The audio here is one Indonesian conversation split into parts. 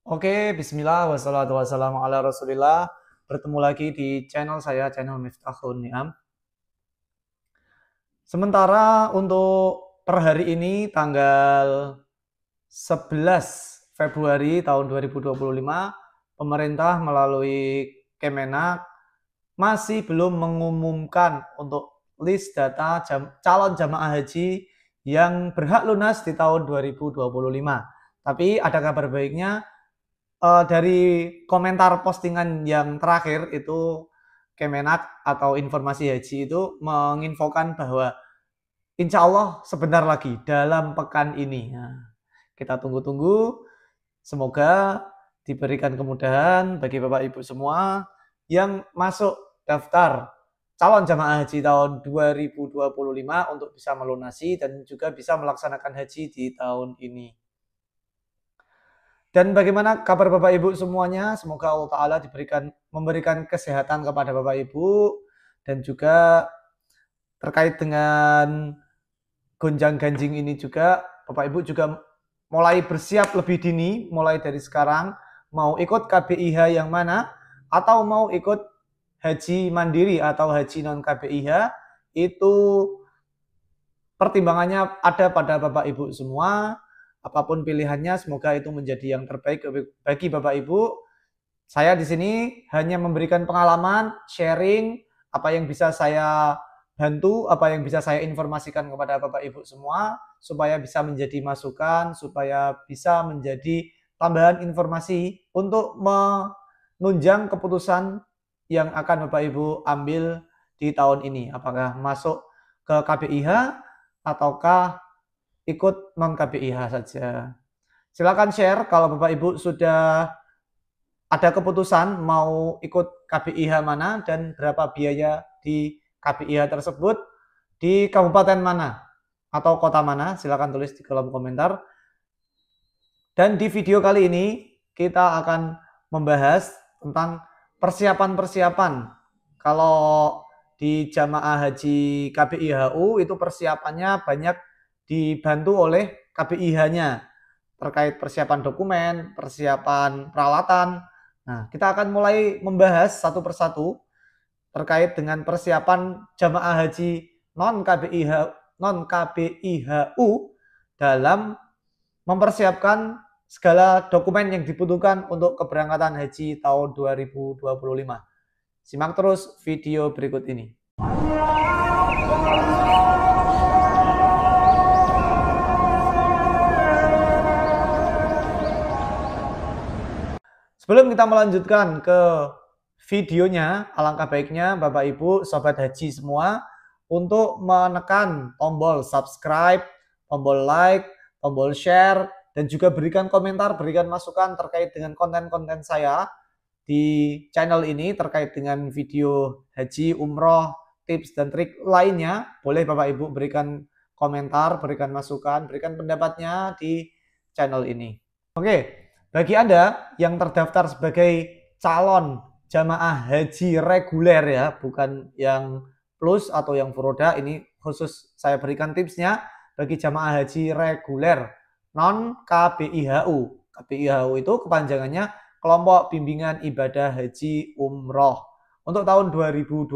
Oke, bismillah, wassalatu wassalamu ala rasulillah. Bertemu lagi di channel saya, channel Miftahun Ni'am. Sementara untuk per hari ini, tanggal 11 Februari tahun 2025, pemerintah melalui Kemenak masih belum mengumumkan untuk list data calon jamaah haji yang berhak lunas di tahun 2025. Tapi ada kabar baiknya, dari komentar postingan yang terakhir itu Kemenak atau informasi haji itu menginfokan bahwa insya Allah sebentar lagi dalam pekan ini. Nah, kita tunggu-tunggu, semoga diberikan kemudahan bagi Bapak Ibu semua yang masuk daftar calon jamaah haji tahun 2025 untuk bisa melunasi dan juga bisa melaksanakan haji di tahun ini. Dan bagaimana kabar Bapak Ibu semuanya? Semoga Allah Ta'ala memberikan kesehatan kepada Bapak Ibu. Dan juga terkait dengan gonjang-ganjing ini juga, Bapak Ibu juga mulai bersiap lebih dini, mulai dari sekarang. Mau ikut KBIH yang mana, atau mau ikut haji mandiri atau haji non KBIH, itu pertimbangannya ada pada Bapak Ibu semua. Apapun pilihannya, semoga itu menjadi yang terbaik bagi Bapak Ibu. Saya di sini hanya memberikan pengalaman, sharing, apa yang bisa saya bantu, apa yang bisa saya informasikan kepada Bapak Ibu semua, supaya bisa menjadi masukan, supaya bisa menjadi tambahan informasi untuk menunjang keputusan yang akan Bapak Ibu ambil di tahun ini. Apakah masuk ke KBIH ataukah ikut non KBIH saja. Silakan share kalau Bapak Ibu sudah ada keputusan mau ikut KBIH mana dan berapa biaya di KBIH tersebut, di kabupaten mana atau kota mana, silakan tulis di kolom komentar. Dan di video kali ini kita akan membahas tentang persiapan-persiapan. Kalau di jamaah haji KBIHU itu persiapannya banyak dibantu oleh KBIH-nya terkait persiapan dokumen, persiapan peralatan. Nah, kita akan mulai membahas satu persatu terkait dengan persiapan jamaah haji non KBIHU dalam mempersiapkan segala dokumen yang dibutuhkan untuk keberangkatan haji tahun 2025. Simak terus video berikut ini. Sebelum kita melanjutkan ke videonya, alangkah baiknya Bapak Ibu, Sobat Haji semua, untuk menekan tombol subscribe, tombol like, tombol share, dan juga berikan komentar, berikan masukan terkait dengan konten-konten saya di channel ini, terkait dengan video haji, umroh, tips, dan trik lainnya. Boleh Bapak Ibu berikan komentar, berikan masukan, berikan pendapatnya di channel ini. Oke. Bagi Anda yang terdaftar sebagai calon jamaah haji reguler ya, bukan yang plus atau yang furoda, ini khusus saya berikan tipsnya bagi jamaah haji reguler non KBIHU. KBIHU itu kepanjangannya Kelompok Bimbingan Ibadah Haji Umroh untuk tahun 2025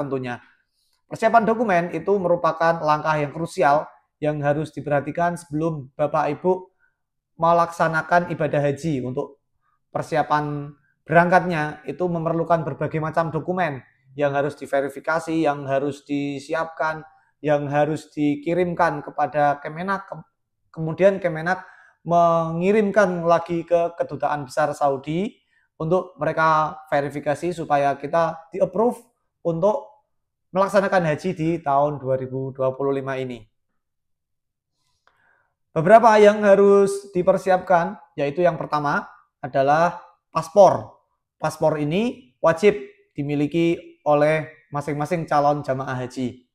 tentunya. Persiapan dokumen itu merupakan langkah yang krusial yang harus diperhatikan sebelum Bapak Ibu melaksanakan ibadah haji. Untuk persiapan berangkatnya itu memerlukan berbagai macam dokumen yang harus diverifikasi, yang harus disiapkan, yang harus dikirimkan kepada Kemenak. Kemudian Kemenak mengirimkan lagi ke Kedutaan Besar Saudi untuk mereka verifikasi supaya kita di-approve untuk melaksanakan haji di tahun 2025 ini. Beberapa yang harus dipersiapkan, yaitu yang pertama adalah paspor. Paspor ini wajib dimiliki oleh masing-masing calon jamaah haji.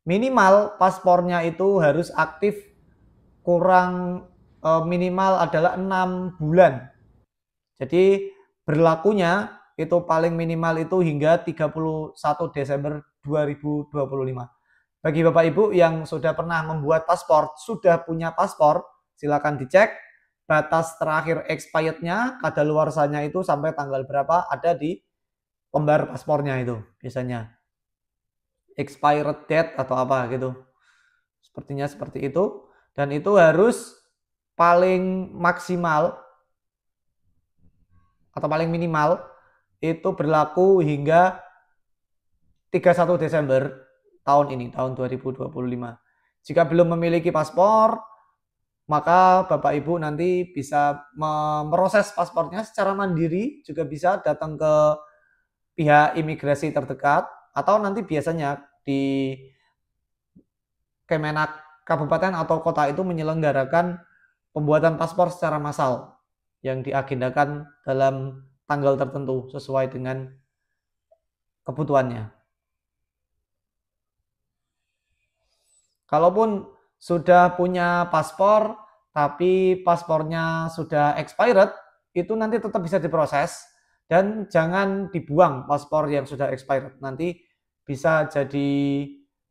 Minimal paspornya itu harus aktif kurang minimal adalah 6 bulan. Jadi berlakunya itu paling minimal itu hingga 31 Desember 2025. Bagi Bapak Ibu yang sudah pernah membuat paspor, sudah punya paspor, silakan dicek batas terakhir expirednya, kadaluarsanya itu sampai tanggal berapa ada di lembar paspornya itu biasanya. Expired date atau apa gitu. Sepertinya seperti itu. Dan itu harus paling maksimal atau paling minimal itu berlaku hingga 31 Desember tahun ini, tahun 2025. Jika belum memiliki paspor, maka Bapak Ibu nanti bisa memproses paspornya secara mandiri, juga bisa datang ke pihak imigrasi terdekat, atau nanti biasanya di Kemenak Kabupaten atau kota itu menyelenggarakan pembuatan paspor secara massal yang diagendakan dalam tanggal tertentu sesuai dengan kebutuhannya. Kalaupun sudah punya paspor tapi paspornya sudah expired, itu nanti tetap bisa diproses dan jangan dibuang paspor yang sudah expired. Nanti bisa jadi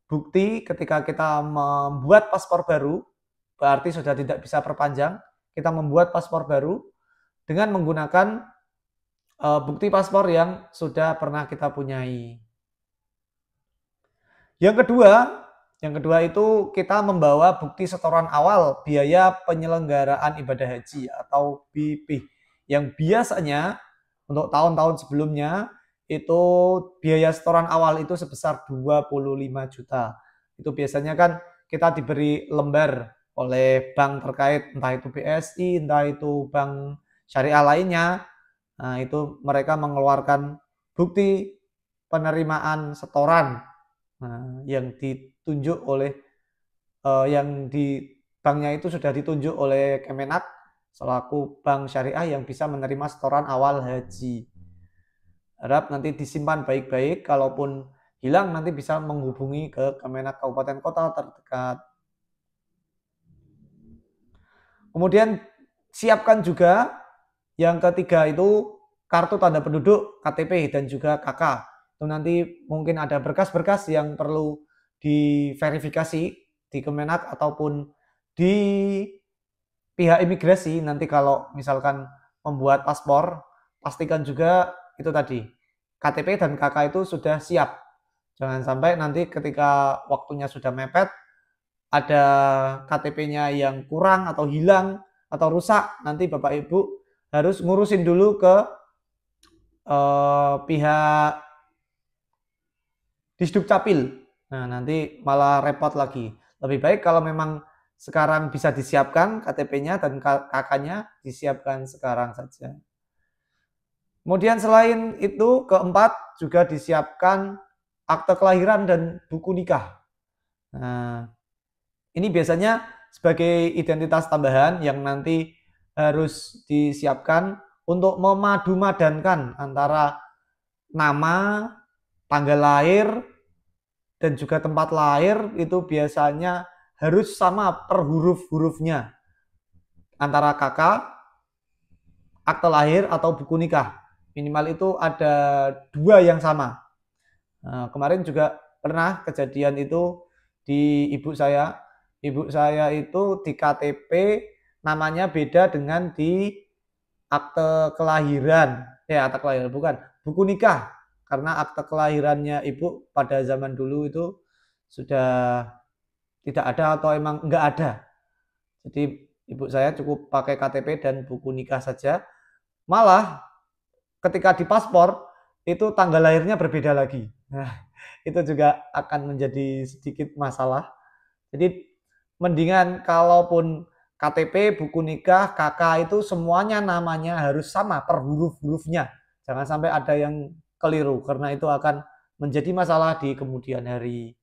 bukti ketika kita membuat paspor baru, berarti sudah tidak bisa perpanjang, kita membuat paspor baru dengan menggunakan bukti paspor yang sudah pernah kita punyai. Yang kedua itu kita membawa bukti setoran awal biaya penyelenggaraan ibadah haji atau BP yang biasanya untuk tahun-tahun sebelumnya itu biaya setoran awal itu sebesar 25 juta. Itu biasanya kan kita diberi lembar oleh bank terkait, entah itu BSI, entah itu bank syariah lainnya. Nah, itu mereka mengeluarkan bukti penerimaan setoran yang ditunjuk oleh yang di banknya itu sudah ditunjuk oleh Kemenak selaku bank syariah yang bisa menerima setoran awal haji. Harap nanti disimpan baik-baik, kalaupun hilang nanti bisa menghubungi ke Kemenak Kabupaten Kota terdekat. Kemudian siapkan juga yang ketiga itu kartu tanda penduduk, KTP dan juga KK. Itu nanti mungkin ada berkas-berkas yang perlu diverifikasi di Kemenak ataupun di pihak imigrasi. Nanti kalau misalkan membuat paspor, pastikan juga itu tadi KTP dan KK itu sudah siap. Jangan sampai nanti ketika waktunya sudah mepet ada KTP-nya yang kurang atau hilang atau rusak, nanti Bapak Ibu harus ngurusin dulu ke pihak Disduk Capil. Nah, nanti malah repot lagi. Lebih baik kalau memang sekarang bisa disiapkan KTP-nya dan KK-nya disiapkan sekarang saja. Kemudian selain itu, keempat juga disiapkan akte kelahiran dan buku nikah. Nah, ini biasanya sebagai identitas tambahan yang nanti harus disiapkan untuk memadu-madankan antara nama, tanggal lahir, dan juga tempat lahir itu biasanya harus sama per huruf-hurufnya antara kakak, akte lahir, atau buku nikah. Minimal itu ada 2 yang sama. Nah, kemarin juga pernah kejadian itu di ibu saya. Ibu saya itu di KTP namanya beda dengan di akte kelahiran. Akte kelahiran bukan, buku nikah. Karena akte kelahirannya ibu pada zaman dulu itu sudah tidak ada atau emang enggak ada. Jadi ibu saya cukup pakai KTP dan buku nikah saja. Malah ketika di paspor itu tanggal lahirnya berbeda lagi. Nah, itu juga akan menjadi sedikit masalah. Jadi mendingan kalaupun KTP, buku nikah, KK itu semuanya namanya harus sama per huruf-hurufnya. Jangan sampai ada yang keliru karena itu akan menjadi masalah di kemudian hari.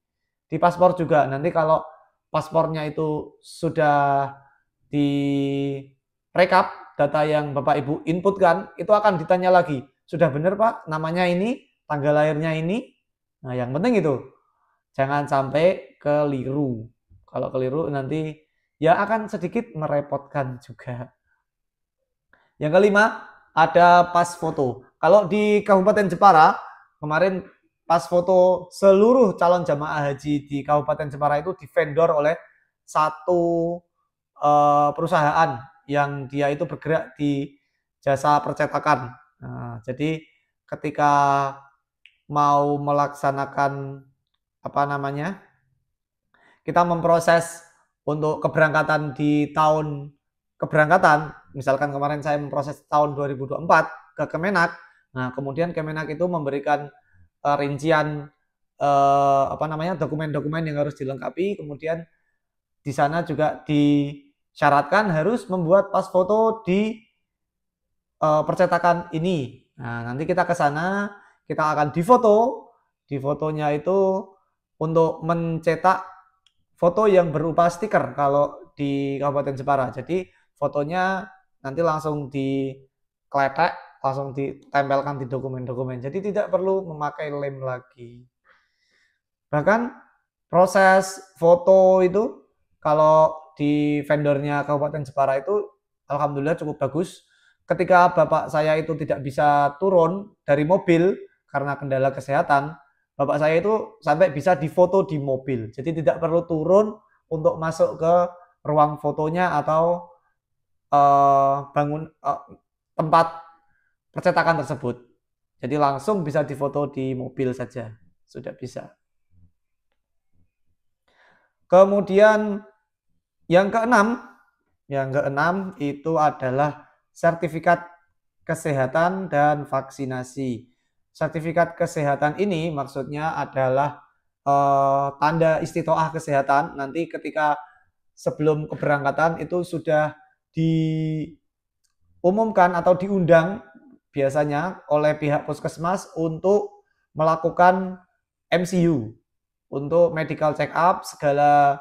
Di paspor juga nanti kalau paspornya itu sudah direkap data yang Bapak Ibu inputkan, itu akan ditanya lagi, sudah benar Pak namanya ini, tanggal lahirnya ini. Nah, yang penting itu jangan sampai keliru. Kalau keliru nanti ya akan sedikit merepotkan juga. Yang kelima, ada pas foto. Kalau di Kabupaten Jepara, kemarin pas foto seluruh calon jamaah haji di Kabupaten Jepara itu divendor oleh satu perusahaan yang dia itu bergerak di jasa percetakan. Nah, jadi ketika mau melaksanakan apa namanya, kita memproses untuk keberangkatan di tahun keberangkatan, misalkan kemarin saya memproses tahun 2024 ke Kemenak. Nah, kemudian Kemenak itu memberikan rincian apa namanya, dokumen-dokumen yang harus dilengkapi. Kemudian di sana juga disyaratkan harus membuat pas foto di percetakan ini. Nah, nanti kita ke sana, kita akan difoto. Di fotonya itu untuk mencetak foto yang berupa stiker kalau di Kabupaten Jepara. Jadi fotonya nanti langsung dikletek, langsung ditempelkan di dokumen-dokumen. Jadi tidak perlu memakai lem lagi. Bahkan proses foto itu kalau di vendornya Kabupaten Jepara itu alhamdulillah cukup bagus. Ketika bapak saya itu tidak bisa turun dari mobil karena kendala kesehatan, bapak saya itu sampai bisa difoto di mobil. Jadi tidak perlu turun untuk masuk ke ruang fotonya atau tempat percetakan tersebut. Jadi langsung bisa difoto di mobil saja, sudah bisa. Kemudian yang keenam itu adalah sertifikat kesehatan dan vaksinasi. Sertifikat kesehatan ini maksudnya adalah tanda istitoah kesehatan. Nanti ketika sebelum keberangkatan itu sudah diumumkan atau diundang biasanya oleh pihak puskesmas untuk melakukan MCU, untuk medical check up, segala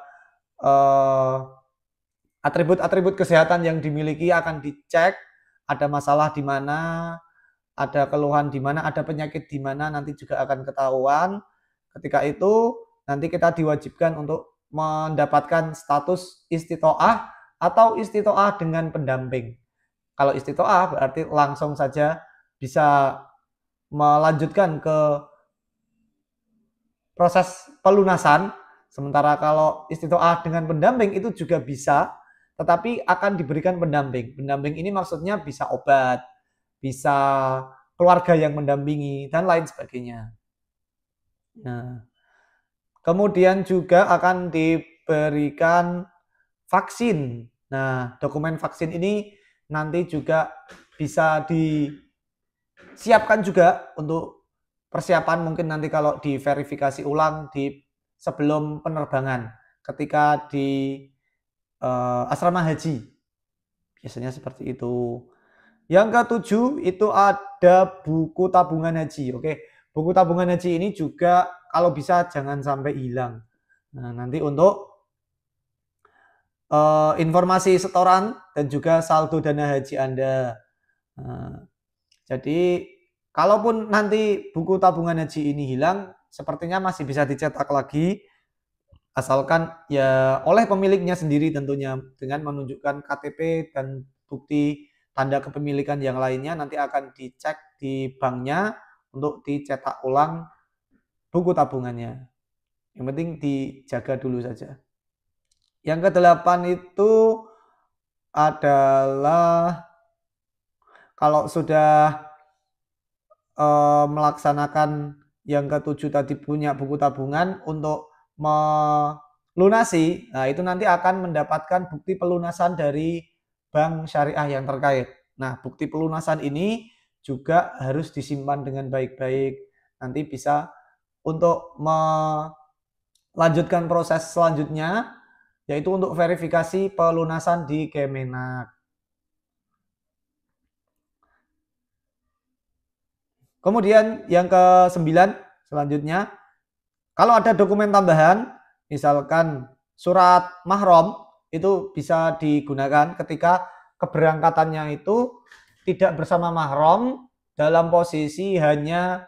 atribut-atribut kesehatan yang dimiliki akan dicek, ada masalah di mana, ada keluhan di mana, ada penyakit di mana, nanti juga akan ketahuan. Ketika itu nanti kita diwajibkan untuk mendapatkan status istitoah atau istitoah dengan pendamping. Kalau istitoah berarti langsung saja bisa melanjutkan ke proses pelunasan. Sementara kalau istitoah dengan pendamping itu juga bisa, tetapi akan diberikan pendamping. Pendamping ini maksudnya bisa obat, bisa keluarga yang mendampingi, dan lain sebagainya. Nah, kemudian juga akan diberikan vaksin. Nah, dokumen vaksin ini nanti juga bisa disiapkan juga untuk persiapan mungkin nanti kalau diverifikasi ulang di sebelum penerbangan ketika di asrama haji. Biasanya seperti itu. Yang ketujuh itu ada buku tabungan haji. Oke, buku tabungan haji ini juga kalau bisa jangan sampai hilang. Nah, nanti untuk informasi setoran dan juga saldo dana haji Anda. Nah, jadi kalaupun nanti buku tabungan haji ini hilang, sepertinya masih bisa dicetak lagi, asalkan ya oleh pemiliknya sendiri tentunya, dengan menunjukkan KTP dan bukti tanda kepemilikan yang lainnya. Nanti akan dicek di banknya untuk dicetak ulang buku tabungannya. Yang penting dijaga dulu saja. Yang kedelapan itu adalah kalau sudah melaksanakan yang ketujuh tadi, punya buku tabungan untuk melunasi, nah itu nanti akan mendapatkan bukti pelunasan dari bank syariah yang terkait. Nah, bukti pelunasan ini juga harus disimpan dengan baik-baik. Nanti bisa untuk melanjutkan proses selanjutnya, yaitu untuk verifikasi pelunasan di Kemenak. Kemudian yang ke-9 selanjutnya, kalau ada dokumen tambahan, misalkan surat mahram, itu bisa digunakan ketika keberangkatannya itu tidak bersama mahram, dalam posisi hanya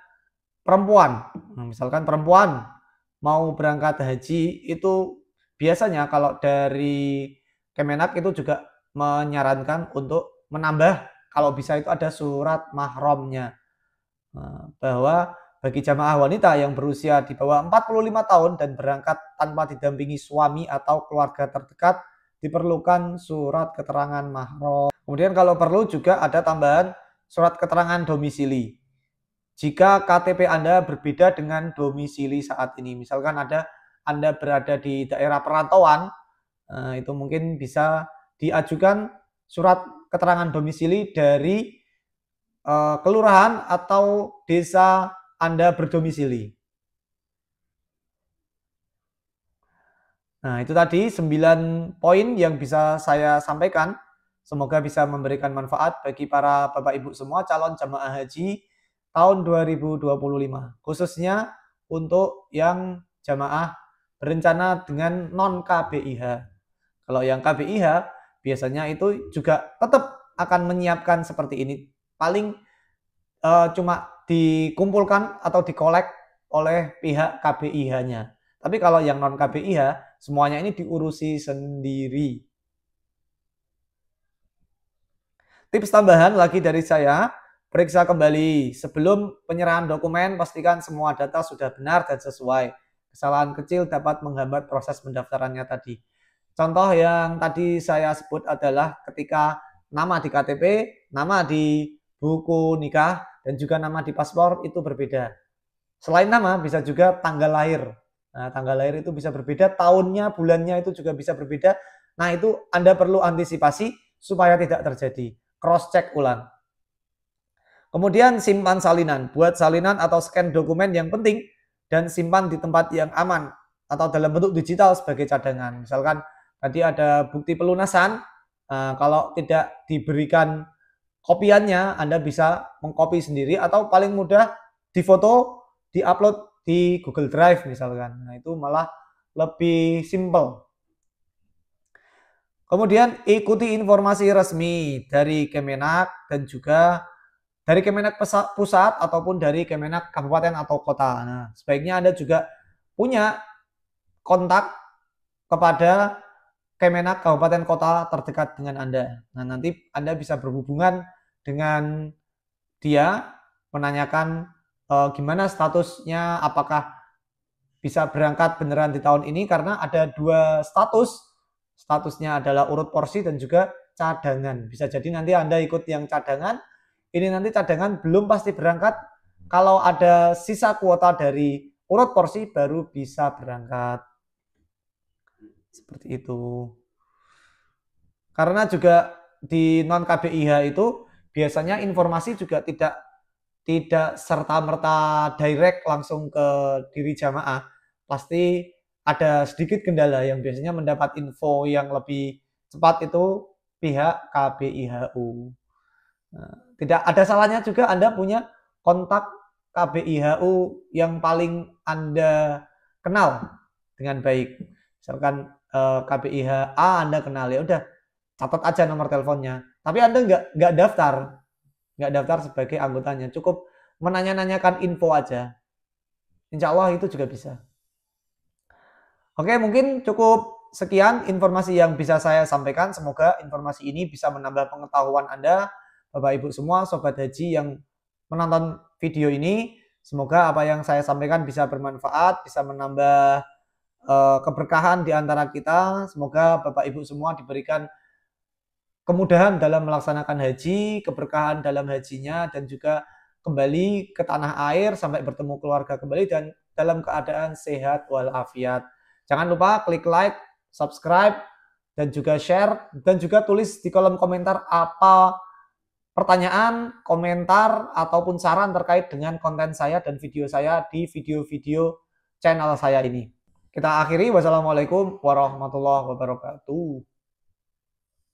perempuan. Nah, misalkan perempuan mau berangkat haji, itu biasanya kalau dari Kemenak itu juga menyarankan untuk menambah, kalau bisa itu ada surat mahramnya. Bahwa bagi jamaah wanita yang berusia di bawah 45 tahun dan berangkat tanpa didampingi suami atau keluarga terdekat, diperlukan surat keterangan mahram. Kemudian kalau perlu juga ada tambahan surat keterangan domisili. Jika KTP Anda berbeda dengan domisili saat ini, misalkan Anda berada di daerah perantauan, itu mungkin bisa diajukan surat keterangan domisili dari kelurahan atau desa Anda berdomisili. Nah, itu tadi 9 poin yang bisa saya sampaikan. Semoga bisa memberikan manfaat bagi para Bapak Ibu semua calon jamaah haji tahun 2025. Khususnya untuk yang jamaah berencana dengan non KBIH. Kalau yang KBIH biasanya itu juga tetap akan menyiapkan seperti ini. Paling cuma dikumpulkan atau dikolek oleh pihak KBIH-nya. Tapi kalau yang non KBIH, semuanya ini diurusi sendiri. Tips tambahan lagi dari saya, periksa kembali. Sebelum penyerahan dokumen, pastikan semua data sudah benar dan sesuai. Kesalahan kecil dapat menghambat proses pendaftarannya tadi. Contoh yang tadi saya sebut adalah ketika nama di KTP, nama di buku nikah, dan juga nama di paspor itu berbeda. Selain nama, bisa juga tanggal lahir. Nah, tanggal lahir itu bisa berbeda, tahunnya, bulannya itu juga bisa berbeda. Nah, itu Anda perlu antisipasi supaya tidak terjadi. Cross-check ulang. Kemudian simpan salinan. Buat salinan atau scan dokumen yang penting dan simpan di tempat yang aman atau dalam bentuk digital sebagai cadangan. Misalkan tadi ada bukti pelunasan, kalau tidak diberikan kopiannya, Anda bisa mengcopy sendiri atau paling mudah difoto, diupload di Google Drive misalkan. Nah, itu malah lebih simple. Kemudian ikuti informasi resmi dari Kemenak dan juga dari Kemenak pusat ataupun dari Kemenak kabupaten atau kota. Nah, sebaiknya Anda juga punya kontak kepada Kemenak kabupaten kota terdekat dengan Anda. Nah, nanti Anda bisa berhubungan dengan dia, menanyakan gimana statusnya, apakah bisa berangkat beneran di tahun ini, karena ada 2 statusnya adalah urut porsi dan juga cadangan. Bisa jadi nanti Anda ikut yang cadangan, ini nanti cadangan belum pasti berangkat, kalau ada sisa kuota dari urut porsi baru bisa berangkat. Seperti itu. Karena juga di non KBIH itu biasanya informasi juga tidak serta-merta direct langsung ke diri jamaah. Pasti ada sedikit kendala yang biasanya mendapat info yang lebih cepat itu pihak KBIHU. Nah, tidak ada salahnya juga Anda punya kontak KBIHU yang paling Anda kenal dengan baik. Misalkan KBIH A Anda kenal, ya udah catat aja nomor teleponnya. Tapi Anda nggak daftar sebagai anggotanya, cukup menanya-nanyakan info aja. Insya Allah itu juga bisa. Oke, mungkin cukup sekian informasi yang bisa saya sampaikan. Semoga informasi ini bisa menambah pengetahuan Anda, Bapak Ibu semua, Sobat Haji yang menonton video ini. Semoga apa yang saya sampaikan bisa bermanfaat, bisa menambah keberkahan di antara kita. Semoga Bapak Ibu semua diberikan kemudahan dalam melaksanakan haji, keberkahan dalam hajinya, dan juga kembali ke tanah air sampai bertemu keluarga kembali dan dalam keadaan sehat walafiat. Jangan lupa klik like, subscribe, dan juga share, dan juga tulis di kolom komentar apa pertanyaan, komentar, ataupun saran terkait dengan konten saya dan video saya di video-video channel saya ini. Kita akhiri, wassalamualaikum warahmatullahi wabarakatuh.